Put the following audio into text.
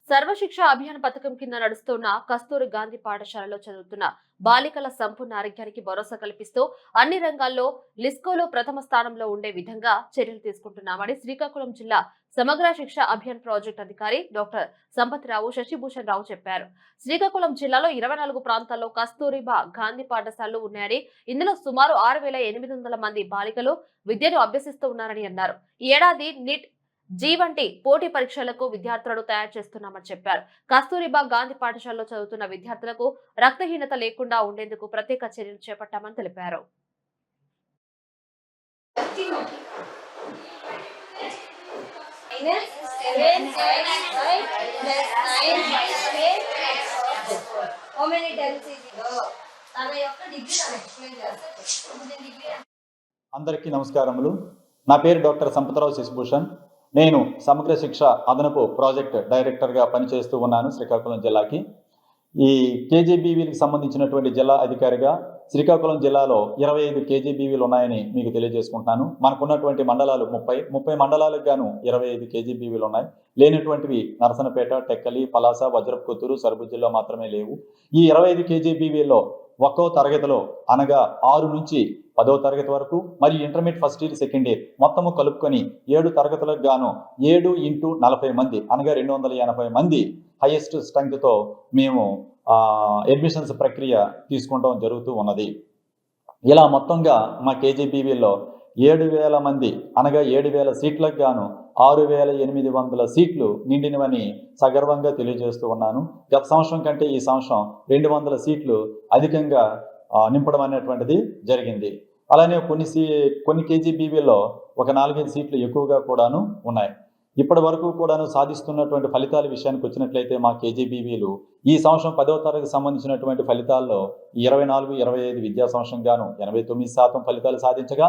సర్వశిక్ష అభియాన్ పథకం కింద నడుస్తున్న కస్తూరి గాంధీ పాఠశాలలో చదువుతున్న బాలికల సంపూర్ణ ఆరోగ్యానికి భరోసా కల్పిస్తూ అన్ని రంగాల్లో లిస్కోలో ప్రథమ స్థానంలో ఉండే విధంగా చర్యలు తీసుకుంటున్నామని శ్రీకాకుళం జిల్లా సమగ్ర శిక్ష అభియాన్ ప్రాజెక్ట్ అధికారి డాక్టర్ సంపత్రావు శశిభూషణ్ రావు చెప్పారు. శ్రీకాకుళం జిల్లాలో 24 ప్రాంతాల్లో కస్తూరిబా గాంధీ పాఠశాలలు ఉన్నాయని, ఇందులో సుమారు 6,800 మంది బాలికలు విద్యను అభ్యసిస్తూ ఉన్నారని అన్నారు. ఈ ఏడాది నీట్ వంటి పోటీ పరీక్షలకు విద్యార్థులను తయారు చేస్తున్నామని చెప్పారు. కస్తూరిబా గాంధీ పాఠశాలలో చదువుతున్న విద్యార్థులకు రక్తహీనత లేకుండా ఉండేందుకు ప్రత్యేక చర్యలు చేపట్టామని తెలిపారు. అందరికీ నమస్కారములు. నా పేరు డాక్టర్ సంపత్రావు శశిభూషణ్. నేను సమగ్ర శిక్ష అదనపు ప్రాజెక్ట్ డైరెక్టర్గా పనిచేస్తూ ఉన్నాను శ్రీకాకుళం జిల్లాకి. ఈ కేజీబీవీలకు సంబంధించినటువంటి జిల్లా అధికారిగా శ్రీకాకుళం జిల్లాలో 25 కేజీబీవీలు ఉన్నాయని మీకు తెలియజేసుకుంటున్నాను. మనకున్నటువంటి మండలాలు 30 మండలాలకు గాను 25 కేజీబీవీలు ఉన్నాయి. లేనటువంటివి నరసనపేట, టెక్కలి, పలాస, వజ్రపు కొత్తూరు, సరుబుజ్జిలో మాత్రమే లేవు. ఈ 25 కేజీబీవీల్లో ఒక్కో తరగతిలో అనగా 6 నుంచి 10వ తరగతి వరకు మరియు intermediate first year, second year మొత్తము కలుపుకొని 7 తరగతులకు గాను 7 × 40 మంది అనగా 280 మంది హైయెస్ట్ స్ట్రెంగ్త్తో మేము అడ్మిషన్స్ ప్రక్రియ తీసుకుంటాం జరుగుతూ ఉన్నది. ఇలా మొత్తంగా మా కేజీబీవీలో 7,000 మంది అనగా 7,000 సీట్లకు గాను 6,800 సీట్లు నిండినవని సగర్వంగా తెలియజేస్తూ ఉన్నాను. గత సంవత్సరం కంటే ఈ సంవత్సరం 200 సీట్లు అధికంగా నింపడం అనేటువంటిది జరిగింది. అలానే కొన్ని కేజీబీవీలో ఒక 4-5 సీట్లు ఎక్కువగా కూడాను ఉన్నాయి. ఇప్పటి వరకు కూడాను సాధిస్తున్నటువంటి ఫలితాల విషయానికి వచ్చినట్లయితే మా కేజీబీవీలు ఈ సంవత్సరం 10వ తరగతికి సంబంధించినటువంటి ఫలితాల్లో 24-25 విద్యా సంవత్సరం గాను 89% ఫలితాలు సాధించగా